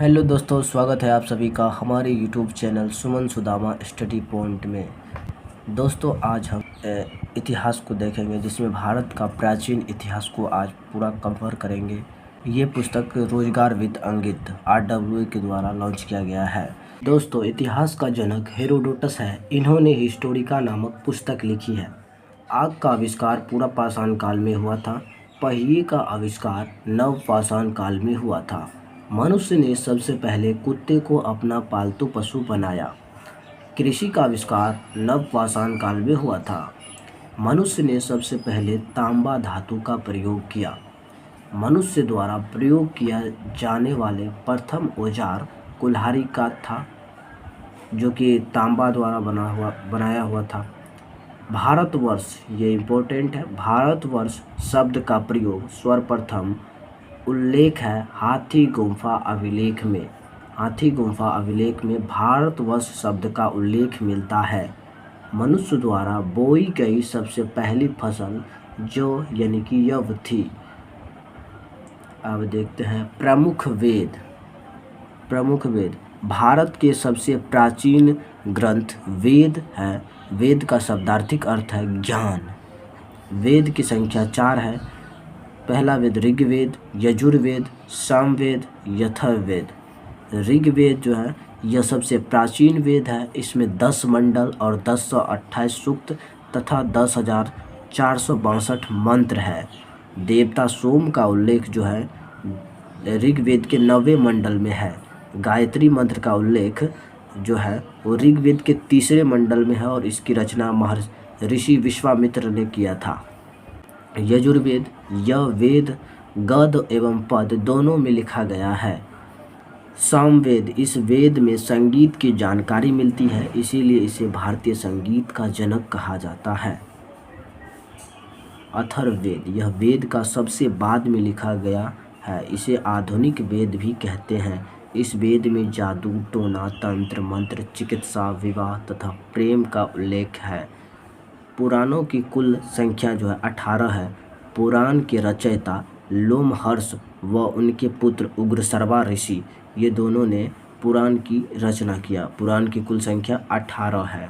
Hello दोस्तों, स्वागत है आप सभी का हमारे यूट्यूब चैनल सुमन सुदामा स्टडी पॉइंट में। दोस्तों, आज हम इतिहास को देखेंगे, जिसमें भारत का प्राचीन इतिहास को आज पूरा कवर करेंगे। ये पुस्तक रोजगार विद अंकित RWA के द्वारा लॉन्च किया गया है। दोस्तों, इतिहास का जनक हेरोडोटस है। इन्होंने हिस्टोरिका नामक पुस्तक लिखी है। आग का आविष्कार पूरा पाषाण काल में हुआ था। पहिए का आविष्कार नव पाषाण काल में हुआ था। मनुष्य ने सबसे पहले कुत्ते को अपना पालतू पशु बनाया। कृषि का आविष्कार नव पाषाण काल में हुआ था। मनुष्य ने सबसे पहले तांबा धातु का प्रयोग किया। मनुष्य द्वारा प्रयोग किया जाने वाले प्रथम औजार कुल्हाड़ी का था, जो कि तांबा द्वारा बनाया हुआ था। भारतवर्ष, ये इम्पोर्टेंट है। भारतवर्ष शब्द का प्रयोग सर्वप्रथम उल्लेख है हाथी गुम्फा अभिलेख में। हाथी गुम्फा अभिलेख में भारतवर्ष शब्द का उल्लेख मिलता है। मनुष्य द्वारा बोई गई सबसे पहली फसल जो यानी कि यव थी। अब देखते हैं प्रमुख वेद। प्रमुख वेद, भारत के सबसे प्राचीन ग्रंथ वेद है। वेद का शब्दार्थिक अर्थ है ज्ञान। वेद की संख्या 4 है। पहला वेद ऋग्वेद, यजुर्वेद, सामवेद, अथर्ववेद। ऋग्वेद जो है यह सबसे प्राचीन वेद है। इसमें 10 मंडल और 1028 सूक्त तथा 10,462 मंत्र है। देवता सोम का उल्लेख जो है ऋग्वेद के 9वें मंडल में है। गायत्री मंत्र का उल्लेख जो है वो ऋग्वेद के 3रे मंडल में है और इसकी रचना महर्षि विश्वामित्र ने किया था। यजुर्वेद, यह वेद गद्य एवं पद दोनों में लिखा गया है। सामवेद, इस वेद में संगीत की जानकारी मिलती है, इसीलिए इसे भारतीय संगीत का जनक कहा जाता है। अथर्ववेद, यह वेद का सबसे बाद में लिखा गया है। इसे आधुनिक वेद भी कहते हैं। इस वेद में जादू, टोना, तंत्र, मंत्र, चिकित्सा, विवाह तथा प्रेम का उल्लेख है। पुराणों की कुल संख्या जो है 18 है। पुराण के रचयिता लोमहर्ष व उनके पुत्र उग्रसर्वा ऋषि, ये दोनों ने पुराण की रचना किया। पुराण की कुल संख्या 18 है।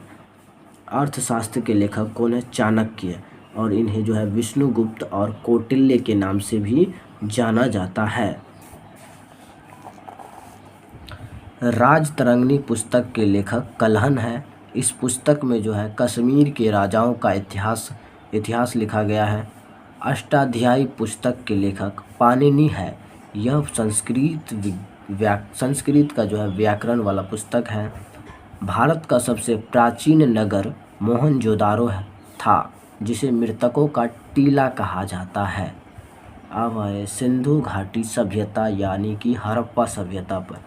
अर्थशास्त्र के लेखक कौन है? चाणक्य, और इन्हें जो है विष्णुगुप्त और कौटिल्य के नाम से भी जाना जाता है। राजतरंगिणी पुस्तक के लेखक कल्हण है। इस पुस्तक में जो है कश्मीर के राजाओं का इतिहास लिखा गया है। अष्टाध्यायी पुस्तक के लेखक पाणिनि है। यह संस्कृत का जो है व्याकरण वाला पुस्तक है। भारत का सबसे प्राचीन नगर मोहनजोदारो था, जिसे मृतकों का टीला कहा जाता है। अब आए सिंधु घाटी सभ्यता यानी कि हड़प्पा सभ्यता पर।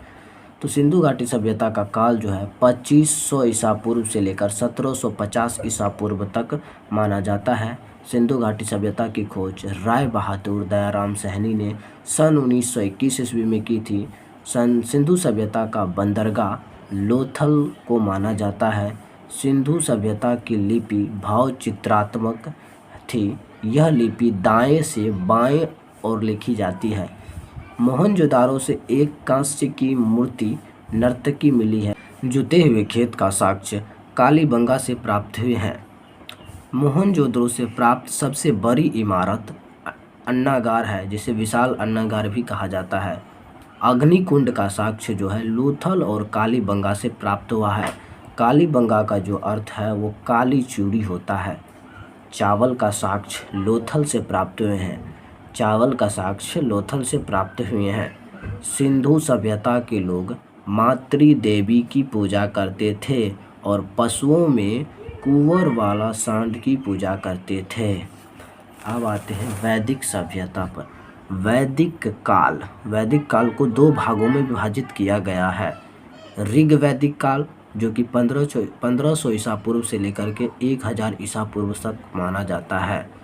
तो सिंधु घाटी सभ्यता का काल जो है 2500 ईसा पूर्व से लेकर 1750 ईसा पूर्व तक माना जाता है। सिंधु घाटी सभ्यता की खोज राय बहादुर दयाराम सहनी ने सन 1921 ईस्वी में की थी। सिंधु सभ्यता का बंदरगाह लोथल को माना जाता है। सिंधु सभ्यता की लिपि भाव चित्रात्मक थी। यह लिपि दाएं से बाएं ओर लिखी जाती है। मोहनजोदारो से एक कांस्य की मूर्ति नर्तकी मिली है। जुते हुए खेत का साक्ष्य कालीबंगा से प्राप्त हुए हैं। मोहनजोदड़ो से प्राप्त सबसे बड़ी इमारत अन्नागार है, जिसे विशाल अन्नागार भी कहा जाता है। अग्निकुंड का साक्ष्य जो है लोथल और कालीबंगा से प्राप्त हुआ है। कालीबंगा का जो अर्थ है वो काली चूड़ी होता है। चावल का साक्ष्य लोथल से प्राप्त हुए हैं। चावल का साक्ष्य लोथल से प्राप्त हुए हैं। सिंधु सभ्यता के लोग मातृ देवी की पूजा करते थे और पशुओं में कुंवर वाला सांड की पूजा करते थे। अब आते हैं वैदिक सभ्यता पर। वैदिक काल को 2 भागों में विभाजित किया गया है। ऋग्वैदिक काल, जो कि 1500 ईसा पूर्व से लेकर के 1000 ईसा पूर्व तक माना जाता है।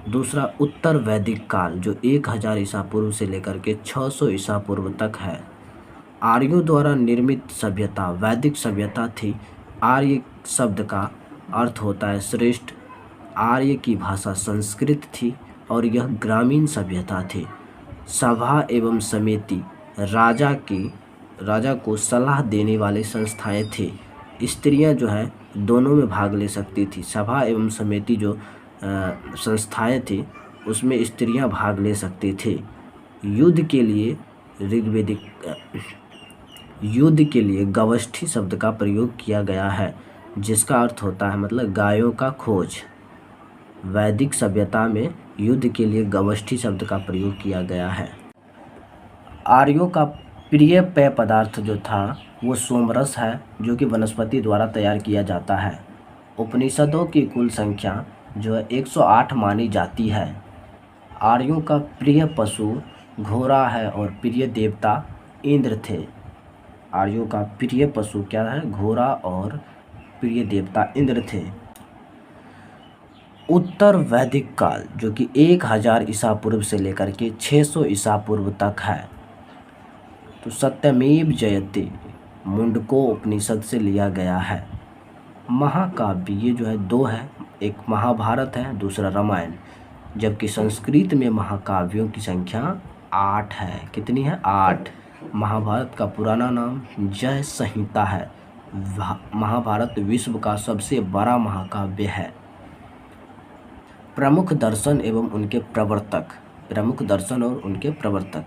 दूसरा उत्तर वैदिक काल, जो 1000 ईसा पूर्व से लेकर के 600 ईसा पूर्व तक है। आर्यों द्वारा निर्मित सभ्यता वैदिक सभ्यता थी। आर्य शब्द का अर्थ होता है श्रेष्ठ। आर्य की भाषा संस्कृत थी और यह ग्रामीण सभ्यता थी। सभा एवं समिति, राजा को सलाह देने वाली संस्थाएं थी। स्त्रियां जो है दोनों में भाग ले सकती थी। सभा एवं समिति जो संस्थाएं थी उसमें स्त्रियां भाग ले सकती थी। युद्ध के लिए गवस्थी शब्द का प्रयोग किया गया है, जिसका अर्थ होता है मतलब गायों का खोज। वैदिक सभ्यता में युद्ध के लिए गवस्थी शब्द का प्रयोग किया गया है। आर्यों का प्रिय पेय पदार्थ जो था वो सोमरस है, जो कि वनस्पति द्वारा तैयार किया जाता है। उपनिषदों की कुल संख्या जो है 108 मानी जाती है। आर्यों का प्रिय पशु घोड़ा है और प्रिय देवता इंद्र थे। आर्यों का प्रिय पशु क्या है? घोड़ा और प्रिय देवता इंद्र थे। उत्तर वैदिक काल जो कि 1000 ईसा पूर्व से लेकर के 600 ईसा पूर्व तक है, तो सत्यमेव जयते मुंडको उपनिषद से लिया गया है। महाकाव्य ये जो है दो है, एक महाभारत है, दूसरा रामायण, जबकि संस्कृत में महाकाव्यों की संख्या 8 है। कितनी है? 8। महाभारत का पुराना नाम जय संहिता है। महाभारत विश्व का सबसे बड़ा महाकाव्य है। प्रमुख दर्शन एवं उनके प्रवर्तक, प्रमुख दर्शन और उनके प्रवर्तक।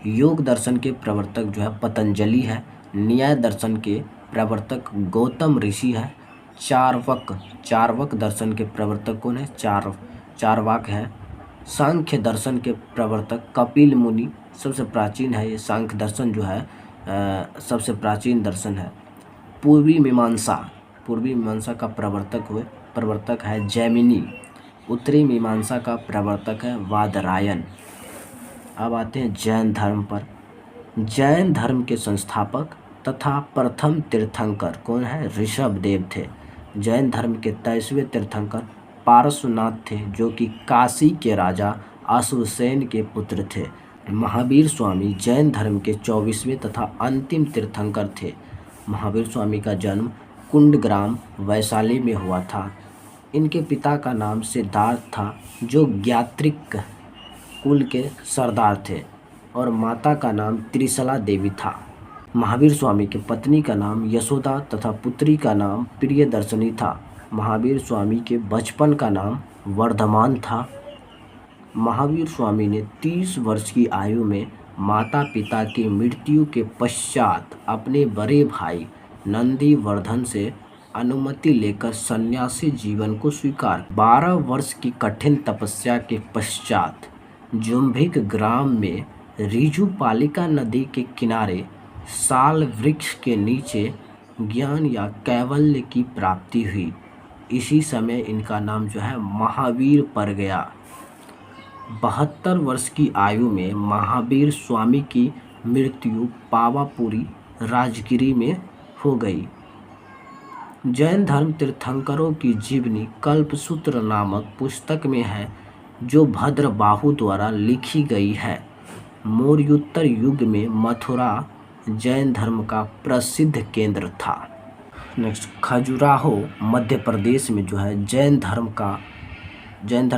योग दर्शन के प्रवर्तक जो है पतंजलि है। न्याय दर्शन के प्रवर्तक गौतम ऋषि है। चार्वक दर्शन के प्रवर्तक कौन है? चार्वाक है। सांख्य दर्शन के प्रवर्तक कपिल मुनि सबसे प्राचीन है। ये सांख्य दर्शन जो है सबसे प्राचीन दर्शन है। पूर्वी मीमांसा का प्रवर्तक है जैमिनी। उत्तरी मीमांसा का प्रवर्तक है वादरायण। अब आते हैं जैन धर्म पर। जैन धर्म के संस्थापक तथा प्रथम तीर्थंकर कौन है? ऋषभदेव थे। जैन धर्म के 23वें तीर्थंकर पारसनाथ थे, जो कि काशी के राजा अश्वसेन के पुत्र थे। महावीर स्वामी जैन धर्म के 24वें तथा अंतिम तीर्थंकर थे। महावीर स्वामी का जन्म कुंडग्राम वैशाली में हुआ था। इनके पिता का नाम सिद्धार्थ था, जो ज्ञात्रिक कुल के सरदार थे, और माता का नाम त्रिशला देवी था। महावीर स्वामी की पत्नी का नाम यशोदा तथा पुत्री का नाम प्रियदर्शनी था। महावीर स्वामी के बचपन का नाम वर्धमान था। महावीर स्वामी ने 30 वर्ष की आयु में माता पिता की मृत्यु के पश्चात अपने बड़े भाई नंदीवर्धन से अनुमति लेकर सन्यासी जीवन को स्वीकार। 12 वर्ष की कठिन तपस्या के पश्चात जुम्भिक ग्राम में ऋजुपालिका नदी के किनारे साल वृक्ष के नीचे ज्ञान या कैवल्य की प्राप्ति हुई। इसी समय इनका नाम जो है महावीर पड़ गया। 72 वर्ष की आयु में महावीर स्वामी की मृत्यु पावापुरी राजगिरी में हो गई। जैन धर्म तीर्थंकरों की जीवनी कल्पसूत्र नामक पुस्तक में है, जो भद्रबाहु द्वारा लिखी गई है। मौर्योत्तर युग में मथुरा जैन धर्म का प्रसिद्ध केंद्र था। नेक्स्ट, खजुराहो मध्य प्रदेश में जो है जैन धर्म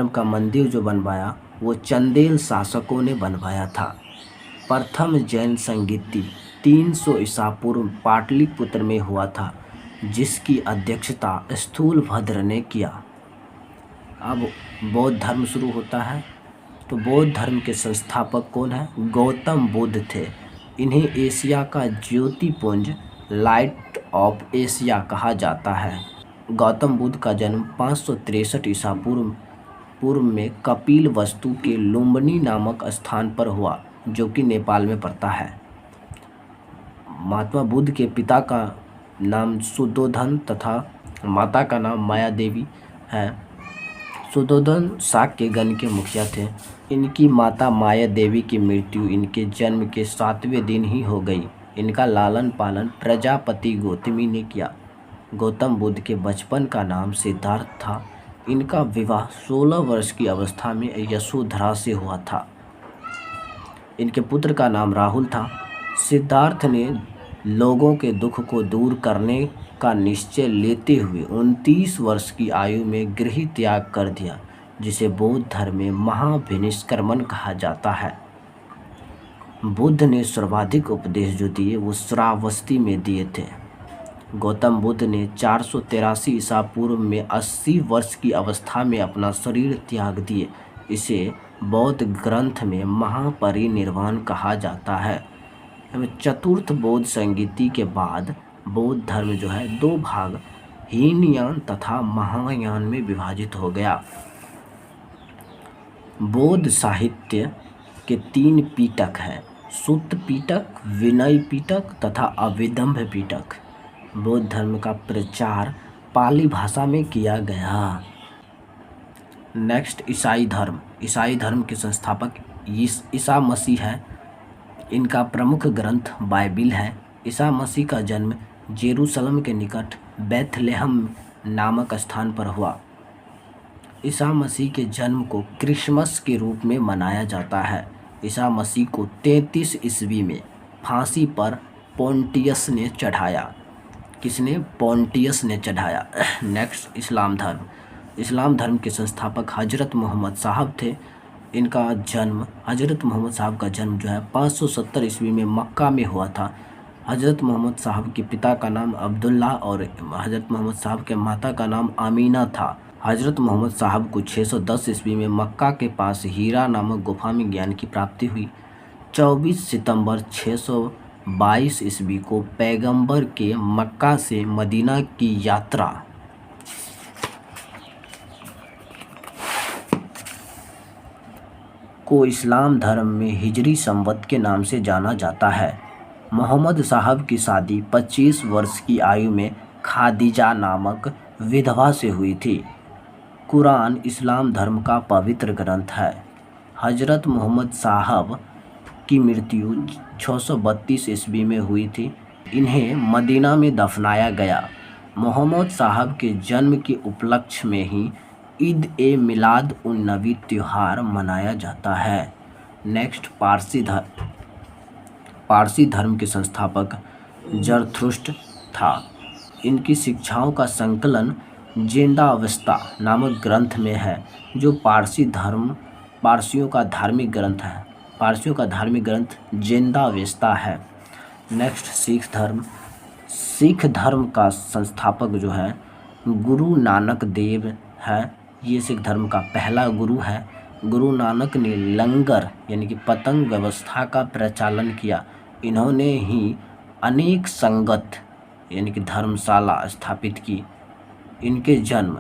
का मंदिर जो बनवाया वो चंदेल शासकों ने बनवाया था। प्रथम जैन संगीति 300 ईसा पूर्व पाटलिपुत्र में हुआ था, जिसकी अध्यक्षता स्थूलभद्र ने किया। अब बौद्ध धर्म शुरू होता है, तो बौद्ध धर्म के संस्थापक कौन है? गौतम बुद्ध थे। इन्हें एशिया का ज्योतिपुंज लाइट ऑफ एशिया कहा जाता है। गौतम बुद्ध का जन्म 563 ईसा पूर्व में कपिल वस्तु के लुम्बिनी नामक स्थान पर हुआ, जो कि नेपाल में पड़ता है। महात्मा बुद्ध के पिता का नाम सुद्धोधन तथा माता का नाम माया देवी है। सुद्धोधन शाक्य गण के मुखिया थे। इनकी माता माया देवी की मृत्यु इनके जन्म के 7वें दिन ही हो गई। इनका लालन पालन प्रजापति गौतमी ने किया। गौतम बुद्ध के बचपन का नाम सिद्धार्थ था। इनका विवाह 16 वर्ष की अवस्था में यशोधरा से हुआ था। इनके पुत्र का नाम राहुल था। सिद्धार्थ ने लोगों के दुख को दूर करने का निश्चय लेते हुए 29 वर्ष की आयु में गृह त्याग कर दिया, जिसे बौद्ध धर्म में महाभिनिष्क्रमण कहा जाता है। बुद्ध ने सर्वाधिक उपदेश जो दिए वो श्रावस्ती में दिए थे। गौतम बुद्ध ने 483 ईसा पूर्व में 80 वर्ष की अवस्था में अपना शरीर त्याग दिए। इसे बौद्ध ग्रंथ में महापरिनिर्वाण कहा जाता है। चतुर्थ बौद्ध संगीति के बाद बौद्ध धर्म जो है दो भाग हीनयान तथा महायान में विभाजित हो गया। बौद्ध साहित्य के 3 पीटक हैं, सुत्त पीटक, विनय पीटक तथा अभिधम्म पीटक। बौद्ध धर्म का प्रचार पाली भाषा में किया गया। नेक्स्ट ईसाई धर्म। ईसाई धर्म के संस्थापक ईसा मसीह है। इनका प्रमुख ग्रंथ बाइबिल है। ईसा मसीह का जन्म जेरूशलम के निकट बेथलेहम नामक स्थान पर हुआ। ईसा मसीह के जन्म को क्रिसमस के रूप में मनाया जाता है। ईसा मसीह को 33 ईस्वी में फांसी पर पोंटियस ने चढ़ाया। किसने? पोंटियस ने चढ़ाया। नेक्स्ट इस्लाम धर्म। इस्लाम धर्म के संस्थापक हजरत मोहम्मद साहब थे। हजरत मोहम्मद साहब का जन्म जो है 570 ईस्वी में मक्का में हुआ था। हजरत मोहम्मद साहब के पिता का नाम अब्दुल्ला और हजरत मोहम्मद साहब के माता का नाम आमीना था। हजरत मोहम्मद साहब को 610 ईस्वी में मक्का के पास हीरा नामक गुफा में ज्ञान की प्राप्ति हुई। 24 सितंबर 622 ईस्वी को पैगंबर के मक्का से मदीना की यात्रा को इस्लाम धर्म में हिजरी संवत के नाम से जाना जाता है। मोहम्मद साहब की शादी 25 वर्ष की आयु में खादीजा नामक विधवा से हुई थी। कुरान इस्लाम धर्म का पवित्र ग्रंथ है। हजरत मोहम्मद साहब की मृत्यु 632 ईस्वी में हुई थी। इन्हें मदीना में दफनाया गया। मोहम्मद साहब के जन्म के उपलक्ष्य में ही ईद ए मिलाद उन नबी त्यौहार मनाया जाता है। नेक्स्ट पारसी धर्म के संस्थापक जरथुष्ट्र था। इनकी शिक्षाओं का संकलन जेंडावस्ता नामक ग्रंथ में है, जो पारसियों का धार्मिक ग्रंथ है। पारसियों का धार्मिक ग्रंथ जेंडावेस्ता है। नेक्स्ट सिख धर्म। सिख धर्म का संस्थापक जो है गुरु नानक देव है। ये सिख धर्म का पहला गुरु है। गुरु नानक ने लंगर यानी कि पतंग व्यवस्था का प्रचालन किया। इन्होंने ही अनेक संगत यानी कि धर्मशाला स्थापित की। इनके जन्म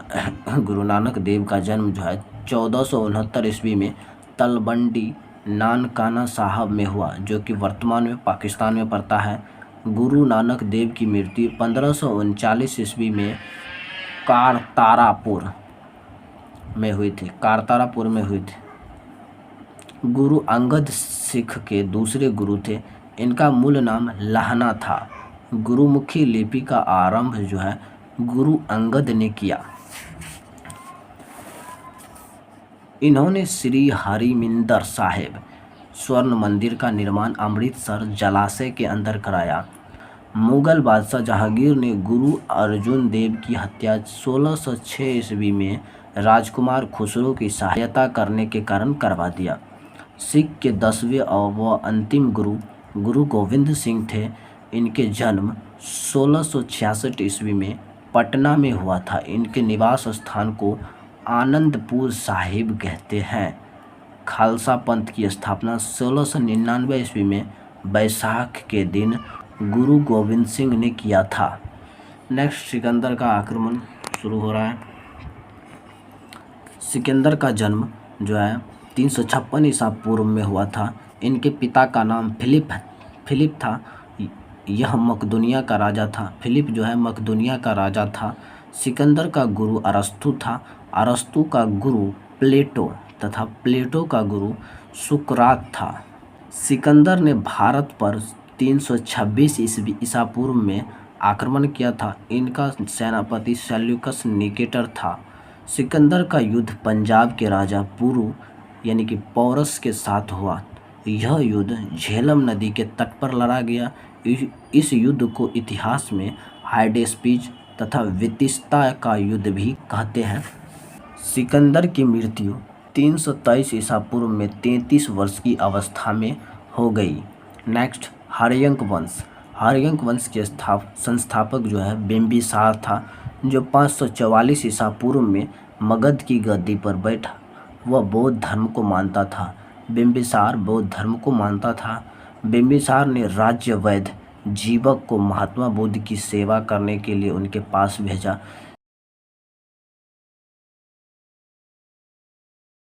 गुरु नानक देव का जन्म जो है 1469 ईस्वी में तलवंडी नानकाना साहब में हुआ, जो कि वर्तमान में पाकिस्तान में पड़ता है। गुरु नानक देव की मृत्यु 1539 ईस्वी में कारतारापुर में हुई थी। गुरु अंगद सिख के दूसरे गुरु थे। इनका मूल नाम लाहना था। गुरुमुखी लिपि का आरंभ जो है गुरु अंगद ने किया। इन्होंने श्री हरिमिंदर साहिब स्वर्ण मंदिर का निर्माण अमृतसर जलाशय के अंदर कराया। मुगल बादशाह जहांगीर ने गुरु अर्जुन देव की हत्या 1606 ईस्वी में राजकुमार खुसरो की सहायता करने के कारण करवा दिया। सिख के 10वें व अंतिम गुरु गोविंद सिंह थे। इनके जन्म 1666 ईस्वी में पटना में हुआ था। इनके निवास स्थान को आनंदपुर साहिब कहते हैं। खालसा पंथ की स्थापना 1699 ईस्वी में बैसाख के दिन गुरु गोविंद सिंह ने किया था। नेक्स्ट सिकंदर का आक्रमण शुरू हो रहा है। सिकंदर का जन्म जो है 356 ईसा पूर्व में हुआ था। इनके पिता का नाम फिलिप था। यह मकदूनिया का राजा था। फिलिप जो है मकदूनिया का राजा था। सिकंदर का गुरु अरस्तु था। अरस्तु का गुरु प्लेटो तथा प्लेटो का गुरु सुकरात था। सिकंदर ने भारत पर 326 ईसा पूर्व में आक्रमण किया था। इनका सेनापति सेल्यूकस निकेटर था। सिकंदर का युद्ध पंजाब के राजा पुरु यानी कि पौरस के साथ हुआ। यह युद्ध झेलम नदी के तट पर लड़ा गया। इस युद्ध को इतिहास में हाइडेस्पीज तथा वितिस्ता का युद्ध भी कहते हैं। सिकंदर की मृत्यु 323 ईसा पूर्व में 33 वर्ष की अवस्था में हो गई। नेक्स्ट, हर्यंक वंश। हर्यंक वंश के संस्थापक जो है बिंबिसार था, जो 544 ईसा पूर्व में मगध की गद्दी पर बैठा। वह बौद्ध धर्म को मानता था। बिंबिसार बौद्ध धर्म को मानता था। बिंबिसार ने राज्य वैद्य जीवक को महात्मा बुद्ध की सेवा करने के लिए उनके पास भेजा।